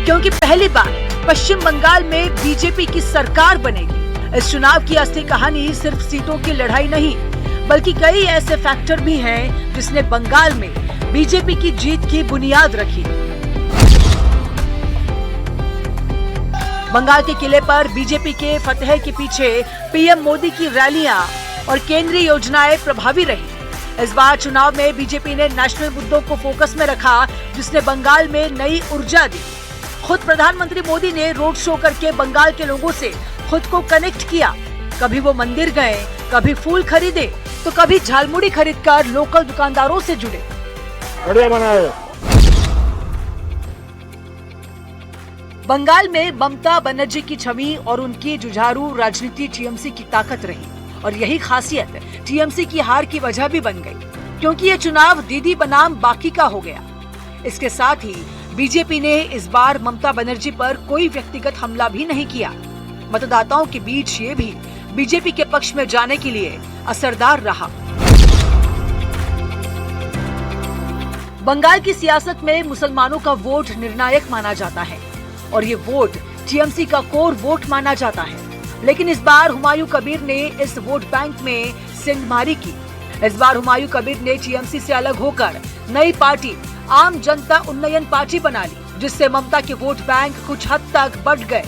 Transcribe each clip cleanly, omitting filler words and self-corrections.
क्योंकि पहली बार पश्चिम बंगाल में बीजेपी की सरकार बनेगी। इस चुनाव की असली कहानी सिर्फ सीटों की लड़ाई नहीं, बल्कि कई ऐसे फैक्टर भी हैं जिसने बंगाल में बीजेपी की जीत की बुनियाद रखी। बंगाल के किले पर बीजेपी के फतह के पीछे पीएम मोदी की रैलियां और केंद्रीय योजनाएं प्रभावी रही। इस बार चुनाव में बीजेपी ने नेशनल मुद्दों को फोकस में रखा, जिसने बंगाल में नई ऊर्जा दी। खुद प्रधानमंत्री मोदी ने रोड शो करके बंगाल के लोगों से खुद को कनेक्ट किया। कभी वो मंदिर गए, कभी फूल खरीदे, तो कभी झालमुड़ी खरीदकर लोकल दुकानदारों से जुड़े। बढ़िया बनाए। बंगाल में ममता बनर्जी की छवि और उनकी जुझारू राजनीति टीएमसी की ताकत रही, और यही खासियत टीएमसी की हार की वजह भी बन गई, क्योंकि ये चुनाव दीदी बनाम बाकी का हो गया। इसके साथ ही बीजेपी ने इस बार ममता बनर्जी पर कोई व्यक्तिगत हमला भी नहीं किया। मतदाताओं के बीच ये भी बीजेपी के पक्ष में जाने के लिए असरदार रहा। बंगाल की सियासत में मुसलमानों का वोट निर्णायक माना जाता है और ये वोट टीएमसी का कोर वोट माना जाता है। लेकिन इस बार हुमायूं कबीर ने इस वोट बैंक में सेंधमारी की। इस बार हुमायूं कबीर ने टीएमसी से अलग होकर नई पार्टी आम जनता उन्नयन पार्टी बना ली, जिससे ममता के वोट बैंक कुछ हद तक बढ़ गए।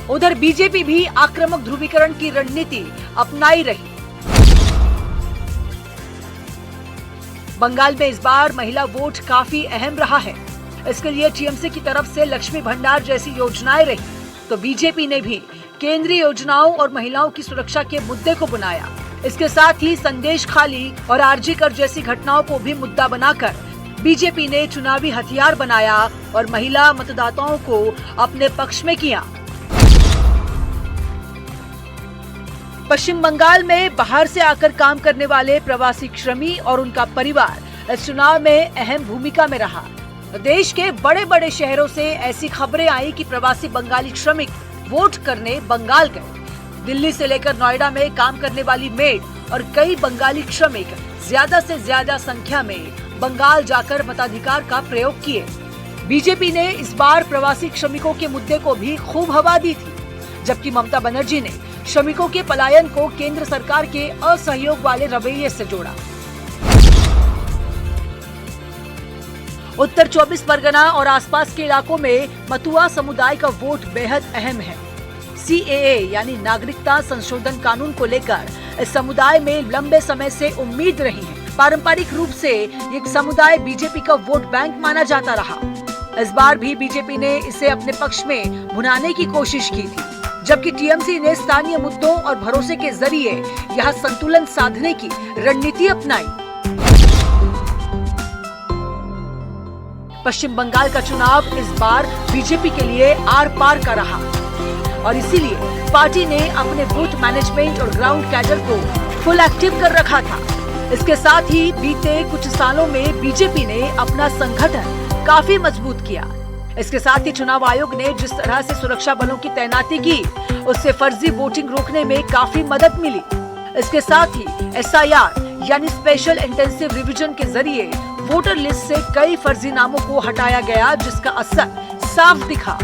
उधर बीजेपी भी आक्रामक ध्रुवीकरण की रणनीति अपनाई रही। बंगाल में इस बार महिला वोट काफी अहम रहा है। इसके लिए टीएमसी की तरफ से लक्ष्मी भंडार जैसी योजनाएं रही, तो बीजेपी ने भी केंद्रीय योजनाओं और महिलाओं की सुरक्षा के मुद्दे को बनाया। इसके साथ ही संदेश खाली और आरजी कर जैसी घटनाओं को भी मुद्दा बनाकर बीजेपी ने चुनावी हथियार बनाया और महिला मतदाताओं को अपने पक्ष में किया। पश्चिम बंगाल में बाहर से आकर काम करने वाले प्रवासी श्रमिक और उनका परिवार इस चुनाव में अहम भूमिका में रहा। देश के बड़े बड़े शहरों से ऐसी खबरें आई कि प्रवासी बंगाली श्रमिक वोट करने बंगाल गए। दिल्ली से लेकर नोएडा में काम करने वाली मेड और कई बंगाली श्रमिक ज्यादा से ज्यादा संख्या में बंगाल जाकर मताधिकार का प्रयोग किए। बीजेपी ने इस बार प्रवासी श्रमिकों के मुद्दे को भी खूब हवा दी थी, जबकि ममता बनर्जी ने श्रमिकों के पलायन को केंद्र सरकार के असहयोग वाले रवैये से जोड़ा। उत्तर 24 परगना और आसपास के इलाकों में मतुआ समुदाय का वोट बेहद अहम है। सीएए यानी नागरिकता संशोधन कानून को लेकर इस समुदाय में लंबे समय से उम्मीद रही है। पारंपरिक रूप से ये समुदाय बीजेपी का वोट बैंक माना जाता रहा। इस बार भी बीजेपी ने इसे अपने पक्ष में भुनाने की कोशिश की थी, जबकि टीएमसी ने स्थानीय मुद्दों और भरोसे के जरिए यह संतुलन साधने की रणनीति अपनाई। पश्चिम बंगाल का चुनाव इस बार बीजेपी के लिए आर पार का रहा और इसीलिए पार्टी ने अपने बूथ मैनेजमेंट और ग्राउंड कैडर को फुल एक्टिव कर रखा था। इसके साथ ही बीते कुछ सालों में बीजेपी ने अपना संगठन काफी मजबूत किया। इसके साथ ही चुनाव आयोग ने जिस तरह से सुरक्षा बलों की तैनाती की, उससे फर्जी वोटिंग रोकने में काफी मदद मिली। इसके साथ ही एसआईआर यानी स्पेशल इंटेंसिव रिवीजन के जरिए वोटर लिस्ट से कई फर्जी नामों को हटाया गया, जिसका असर साफ दिखा।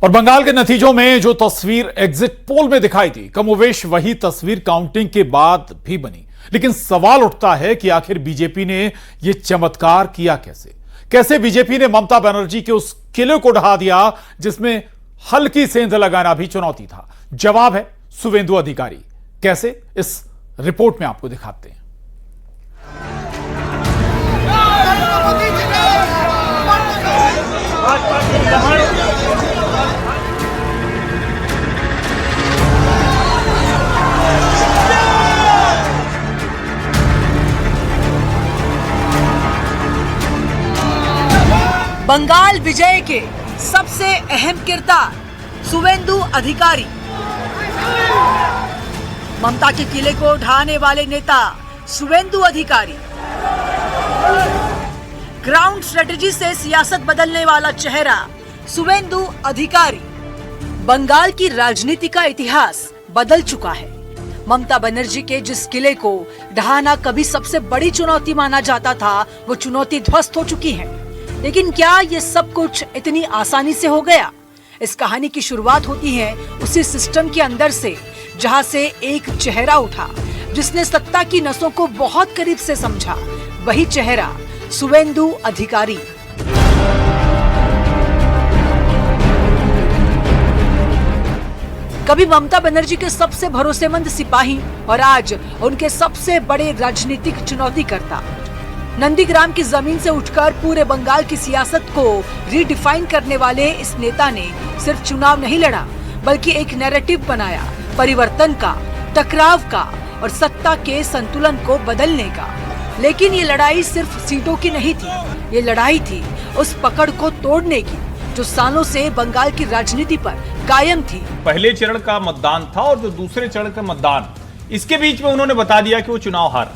और बंगाल के नतीजों में जो तस्वीर एग्जिट पोल में दिखाई थी, कमोवेश वही तस्वीर काउंटिंग के बाद भी बनी। लेकिन सवाल उठता है कि आखिर बीजेपी ने यह चमत्कार किया कैसे? कैसे बीजेपी ने ममता बनर्जी के उस किले को ढहा दिया जिसमें हल्की सेंध लगाना भी चुनौती था? जवाब है शुवेंदु अधिकारी। कैसे, इस रिपोर्ट में आपको दिखाते हैं। बंगाल विजय के सबसे अहम किरदार शुवेंदु अधिकारी। ममता के किले को ढाने वाले नेता शुवेंदु अधिकारी। ग्राउंड स्ट्रेटेजी से सियासत बदलने वाला चेहरा शुवेंदु अधिकारी। बंगाल की राजनीति का इतिहास बदल चुका है। ममता बनर्जी के जिस किले को ढहाना कभी सबसे बड़ी चुनौती माना जाता था, वो चुनौती ध्वस्त हो चुकी है। लेकिन क्या ये सब कुछ इतनी आसानी से हो गया? इस कहानी की शुरुआत होती है उसी सिस्टम के अंदर से, जहां से एक चेहरा उठा जिसने सत्ता की नसों को बहुत करीब से समझा। वही चेहरा सुवेंदु अधिकारी। कभी ममता बनर्जी के सबसे भरोसेमंद सिपाही और आज उनके सबसे बड़े राजनीतिक चुनौतीकर्ता। नंदीग्राम की जमीन से उठकर पूरे बंगाल की सियासत को रीडिफाइन करने वाले इस नेता ने सिर्फ चुनाव नहीं लड़ा, बल्कि एक नैरेटिव बनाया, परिवर्तन का, टकराव का और सत्ता के संतुलन को बदलने का। लेकिन ये लड़ाई सिर्फ सीटों की नहीं थी, ये लड़ाई थी उस पकड़ को तोड़ने की जो सालों से बंगाल की राजनीति पर कायम थी। पहले चरण का मतदान था और जो दूसरे चरण का मतदान, इसके बीच में उन्होंने बता दिया कि वो चुनाव हार।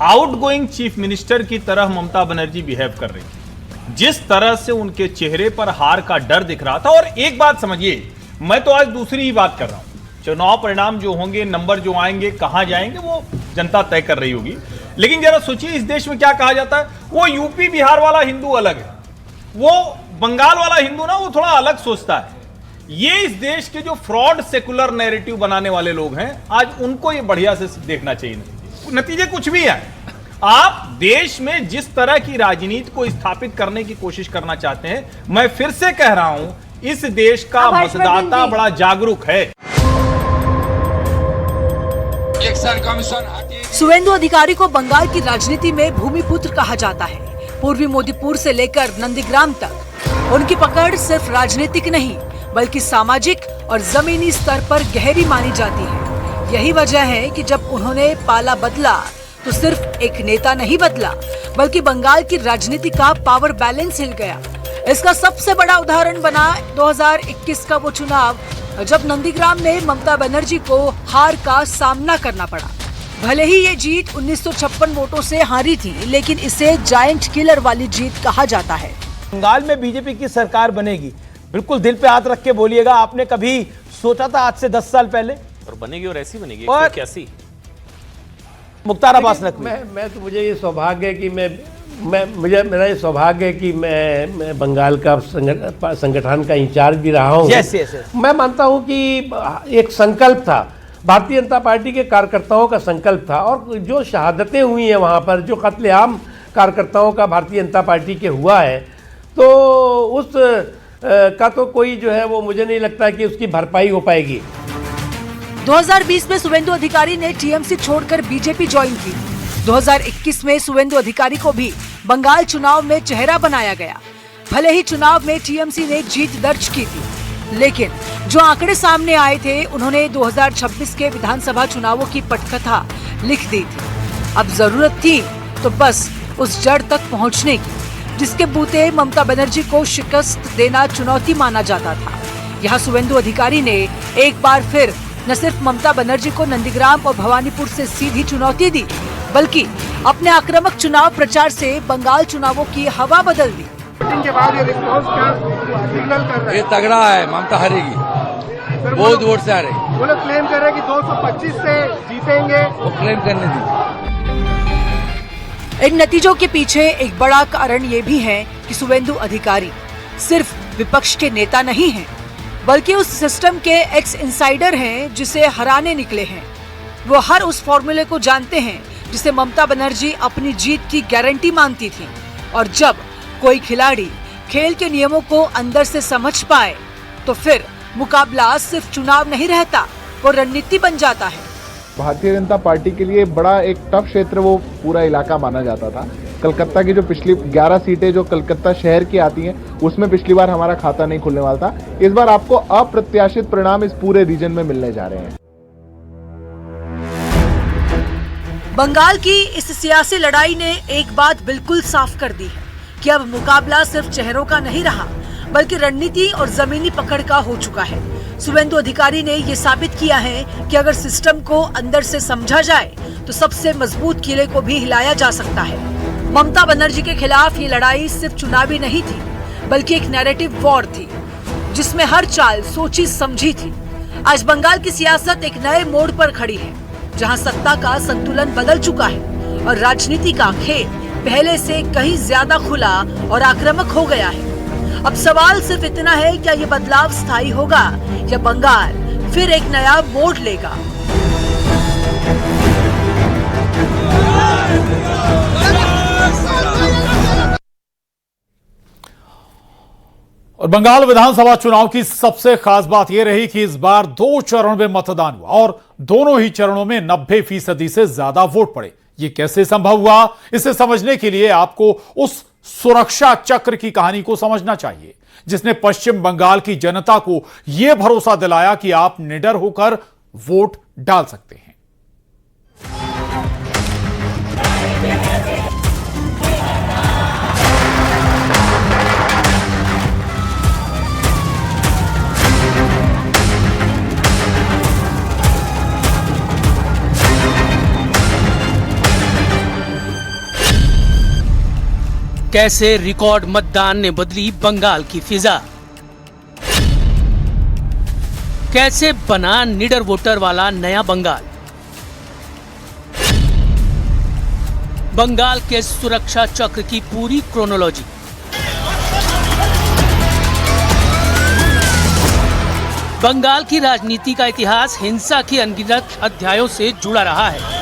आउटगोइंग चीफ मिनिस्टर की तरह ममता बनर्जी बिहेव कर रही थी, जिस तरह से उनके चेहरे पर हार का डर दिख रहा था। और एक बात समझिए, मैं तो आज दूसरी ही बात कर रहा हूं। चुनाव परिणाम जो होंगे, नंबर जो आएंगे, कहां जाएंगे, वो जनता तय कर रही होगी। लेकिन जरा सोचिए, इस देश में क्या कहा जाता है, वो यूपी बिहार वाला हिंदू अलग है, वो बंगाल वाला हिंदू ना वो थोड़ा अलग सोचता है। ये इस देश के जो फ्रॉड सेकुलर नैरेटिव बनाने वाले लोग हैं, आज उनको ये बढ़िया से देखना चाहिए। नतीजे कुछ भी है। आप देश में जिस तरह की राजनीति को स्थापित करने की कोशिश करना चाहते हैं, मैं फिर से कह रहा हूं, इस देश का मतदाता बड़ा जागरूक है। सुवेंदु अधिकारी को बंगाल की राजनीति में भूमिपुत्र कहा जाता है। पूर्वी मोदीपुर से लेकर नंदीग्राम तक उनकी पकड़ सिर्फ राजनीतिक नहीं, बल्कि सामाजिक और जमीनी स्तर पर गहरी मानी जाती है। यही वजह है कि जब उन्होंने पाला बदला तो सिर्फ एक नेता नहीं बदला, बल्कि बंगाल की राजनीति का पावर बैलेंस हिल गया। इसका सबसे बड़ा उदाहरण बना 2021 का वो चुनाव, जब नंदीग्राम में ममता बनर्जी को हार का सामना करना पड़ा। भले ही ये जीत 1956 वोटों से हारी थी, लेकिन इसे जायंट किलर वाली जीत कहा जाता है। बंगाल में बीजेपी की सरकार बनेगी, बिल्कुल दिल पे हाथ रख के बोलिएगा, आपने कभी सोचा था आज से 10 साल पहले? और बनेगी और ऐसी बनेगी। और 181 मुख्तार अब्बास नकवी। मैं तो मुझे ये सौभाग्य है कि मेरा ये सौभाग्य है कि मैं बंगाल का संगठन का इंचार्ज भी रहा हूँ। yes, yes, yes. मैं मानता हूँ कि एक संकल्प था, भारतीय जनता पार्टी के कार्यकर्ताओं का संकल्प था, और जो शहादतें हुई हैं वहाँ पर, जो कत्लेआम कार्यकर्ताओं का भारतीय जनता पार्टी के हुआ है, तो उस का तो कोई जो है वो मुझे नहीं लगता कि उसकी भरपाई हो पाएगी। 2020 में सुवेंदु अधिकारी ने टीएमसी छोड़कर बीजेपी ज्वाइन की। 2021 में सुवेंदु अधिकारी को भी बंगाल चुनाव में चेहरा बनाया गया। भले ही चुनाव में टीएमसी ने जीत दर्ज की थी, लेकिन जो आंकड़े सामने आए थे, उन्होंने 2026 के विधानसभा चुनावों की पटकथा लिख दी थी। अब जरूरत थी तो बस उस जड़ तक पहुंचने की, जिसके बूते ममता बनर्जी को शिकस्त देना चुनौती माना जाता था। यहाँ सुवेंदु अधिकारी ने एक बार फिर न सिर्फ ममता बनर्जी को नंदीग्राम और भवानीपुर से सीधी चुनौती दी, बल्कि अपने आक्रामक चुनाव प्रचार से बंगाल चुनावों की हवा बदल दी। के बाद ये रिस्पॉन्स क्या सिग्नल कर रहे हैं? ये तगड़ा है, ममता हारेगी, बहुत वोट से हारेगी। वो लोग क्लेम कर रहे हैं कि 225 से जीतेंगे। वो क्लेम करने दी। इन नतीजों के पीछे एक बड़ा कारण ये भी है कि सुवेंदु अधिकारी सिर्फ विपक्ष के नेता नहीं हैं, बल्कि उस सिस्टम के एक्स इनसाइडर हैं जिसे हराने निकले हैं। वो हर उस फॉर्मूले को जानते हैं जिसे ममता बनर्जी अपनी जीत की गारंटी मानती थी। और जब कोई खिलाड़ी खेल के नियमों को अंदर से समझ पाए, तो फिर मुकाबला सिर्फ चुनाव नहीं रहता, वो रणनीति बन जाता है। भारतीय जनता पार्टी के लिए बड़ा एक टफ क्षेत्र वो पूरा इलाका माना जाता था। कलकत्ता की जो पिछली 11 सीटें जो कलकत्ता शहर की आती हैं, उसमें पिछली बार हमारा खाता नहीं खुलने वाला था। इस बार आपको अप्रत्याशित परिणाम इस पूरे रीजन में मिलने जा रहे हैं। बंगाल की इस सियासी लड़ाई ने एक बात बिल्कुल साफ कर दी है कि अब मुकाबला सिर्फ चेहरों का नहीं रहा, बल्कि रणनीति और जमीनी पकड़ का हो चुका है। सुवेंदु अधिकारी ने ये साबित किया है कि अगर सिस्टम को अंदर से समझा जाए तो सबसे मजबूत किले को भी हिलाया जा सकता है। ममता बनर्जी के खिलाफ ये लड़ाई सिर्फ चुनावी नहीं थी, बल्कि एक नैरेटिव वॉर थी, जिसमें हर चाल सोची समझी थी। आज बंगाल की सियासत एक नए मोड़ पर खड़ी है, जहां सत्ता का संतुलन बदल चुका है और राजनीति का खेल पहले से कहीं ज्यादा खुला और आक्रामक हो गया है। अब सवाल सिर्फ इतना है, क्या ये बदलाव स्थायी होगा या बंगाल फिर एक नया मोड़ लेगा? और बंगाल विधानसभा चुनाव की सबसे खास बात यह रही कि इस बार 2 चरण में मतदान हुआ और दोनों ही चरणों में 90% से ज्यादा वोट पड़े। ये कैसे संभव हुआ, इसे समझने के लिए आपको उस सुरक्षा चक्र की कहानी को समझना चाहिए, जिसने पश्चिम बंगाल की जनता को यह भरोसा दिलाया कि आप निडर होकर वोट डाल सकते हैं। कैसे रिकॉर्ड मतदान ने बदली बंगाल की फिजा, कैसे बना निडर वोटर वाला नया बंगाल। बंगाल के सुरक्षा चक्र की पूरी क्रोनोलॉजी। बंगाल की राजनीति का इतिहास हिंसा की अनगिनत अध्यायों से जुड़ा रहा है,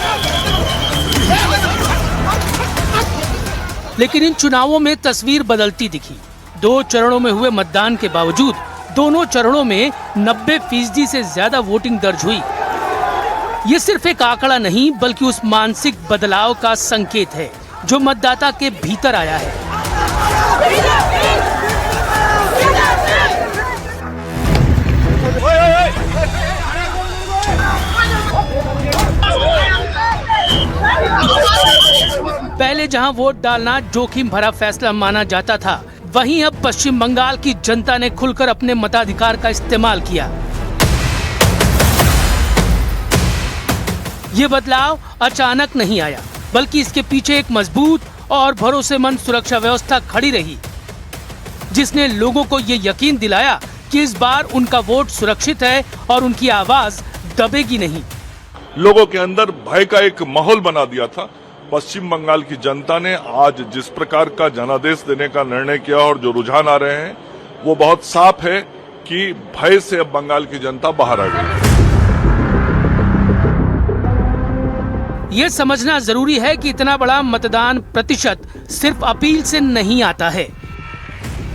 लेकिन इन चुनावों में तस्वीर बदलती दिखी। 2 चरणों में हुए मतदान के बावजूद दोनों चरणों में 90% से ज्यादा वोटिंग दर्ज हुई। ये सिर्फ एक आंकड़ा नहीं, बल्कि उस मानसिक बदलाव का संकेत है जो मतदाता के भीतर आया है। पहले जहां वोट डालना जोखिम भरा फैसला माना जाता था, वहीं अब पश्चिम बंगाल की जनता ने खुलकर अपने मताधिकार का इस्तेमाल किया। ये बदलाव अचानक नहीं आया, बल्कि इसके पीछे एक मजबूत और भरोसेमंद सुरक्षा व्यवस्था खड़ी रही, जिसने लोगों को ये यकीन दिलाया कि इस बार उनका वोट सुरक्षित है और उनकी आवाज दबेगी नहीं। लोगों के अंदर भय का एक माहौल बना दिया था। पश्चिम बंगाल की जनता ने आज जिस प्रकार का जनादेश देने का निर्णय किया और जो रुझान आ रहे हैं, वो बहुत साफ है कि भय से अब बंगाल की जनता बाहर आ गई। ये समझना जरूरी है कि इतना बड़ा मतदान प्रतिशत सिर्फ अपील से नहीं आता है।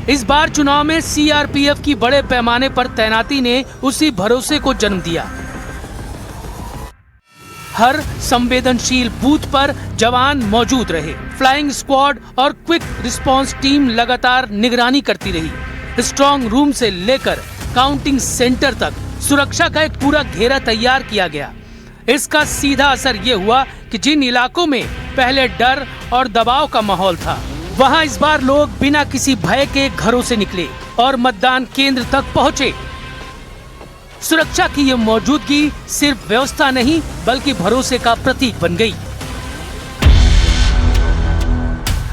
इस बार चुनाव में सीआरपीएफ की बड़े पैमाने पर तैनाती ने उसी भरोसे को जन्म दिया। हर संवेदनशील बूथ पर जवान मौजूद रहे। फ्लाइंग स्क्वाड और क्विक रिस्पांस टीम लगातार निगरानी करती रही। स्ट्रांग रूम से लेकर काउंटिंग सेंटर तक सुरक्षा का एक पूरा घेरा तैयार किया गया। इसका सीधा असर ये हुआ कि जिन इलाकों में पहले डर और दबाव का माहौल था, वहां इस बार लोग बिना किसी भय के घरों से निकले और मतदान केंद्र तक पहुंचे। सुरक्षा की ये मौजूदगी सिर्फ व्यवस्था नहीं, बल्कि भरोसे का प्रतीक बन गई।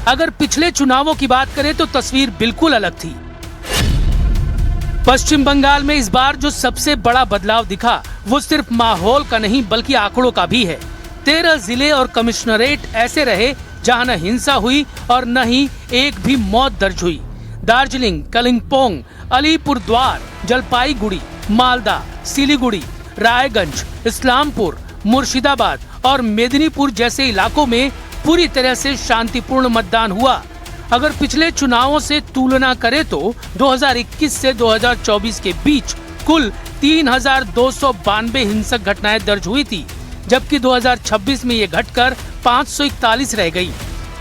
अगर पिछले चुनावों की बात करें तो तस्वीर बिल्कुल अलग थी। पश्चिम बंगाल में इस बार जो सबसे बड़ा बदलाव दिखा, वो सिर्फ माहौल का नहीं, बल्कि आंकड़ों का भी है। 13 जिले और कमिश्नरेट ऐसे रहे जहां न हिंसा हुई और न ही एक भी मौत दर्ज हुई। दार्जिलिंग, कलिम्पोंग, अलीपुरद्वार, जलपाईगुड़ी, मालदा, सिलीगुड़ी, रायगंज, इस्लामपुर, मुर्शिदाबाद और मेदिनीपुर जैसे इलाकों में पूरी तरह से शांतिपूर्ण मतदान हुआ। अगर पिछले चुनावों से तुलना करें तो 2021 से 2024 के बीच कुल 3292 हिंसक घटनाएं दर्ज हुई थी, जबकि 2026 में ये घटकर 541 रह गई।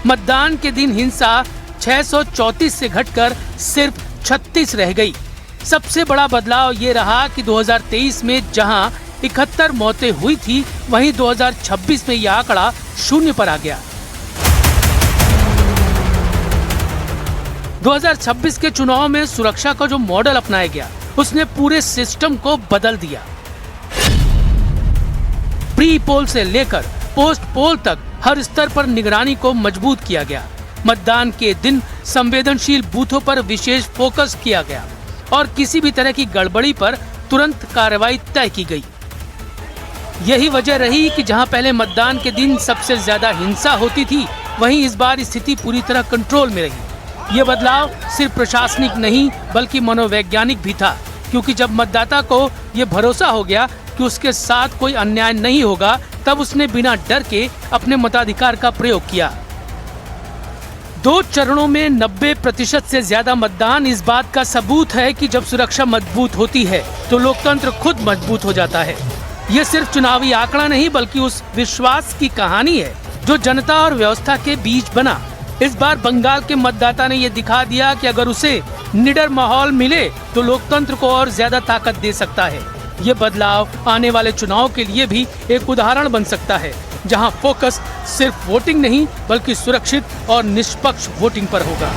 मतदान के दिन हिंसा 634 से घटकर सिर्फ 36 रह गई। सबसे बड़ा बदलाव ये रहा कि 2023 में जहां 71 मौतें हुई थी, वहीं 2026 में यह आंकड़ा 0 पर आ गया। 2026 के चुनाव में सुरक्षा का जो मॉडल अपनाया गया, उसने पूरे सिस्टम को बदल दिया। प्री पोल से लेकर पोस्ट पोल तक हर स्तर पर निगरानी को मजबूत किया गया। मतदान के दिन संवेदनशील बूथों पर विशेष फोकस किया गया और किसी भी तरह की गड़बड़ी पर तुरंत कार्रवाई तय की गई। यही वजह रही कि जहां पहले मतदान के दिन सबसे ज्यादा हिंसा होती थी, वहीं इस बार स्थिति पूरी तरह कंट्रोल में रही। ये बदलाव सिर्फ प्रशासनिक नहीं बल्कि मनोवैज्ञानिक भी था, क्योंकि जब मतदाता को ये भरोसा हो गया कि उसके साथ कोई अन्याय नहीं होगा, तब उसने बिना डर के अपने मताधिकार का प्रयोग किया। 2 चरणों में 90% से ज्यादा मतदान इस बात का सबूत है कि जब सुरक्षा मजबूत होती है तो लोकतंत्र खुद मजबूत हो जाता है। ये सिर्फ चुनावी आंकड़ा नहीं बल्कि उस विश्वास की कहानी है जो जनता और व्यवस्था के बीच बना। इस बार बंगाल के मतदाता ने ये दिखा दिया कि अगर उसे निडर माहौल मिले तो लोकतंत्र को और ज्यादा ताकत दे सकता है। ये बदलाव आने वाले चुनाव के लिए भी एक उदाहरण बन सकता है, जहां फोकस सिर्फ वोटिंग नहीं बल्कि सुरक्षित और निष्पक्ष वोटिंग पर होगा।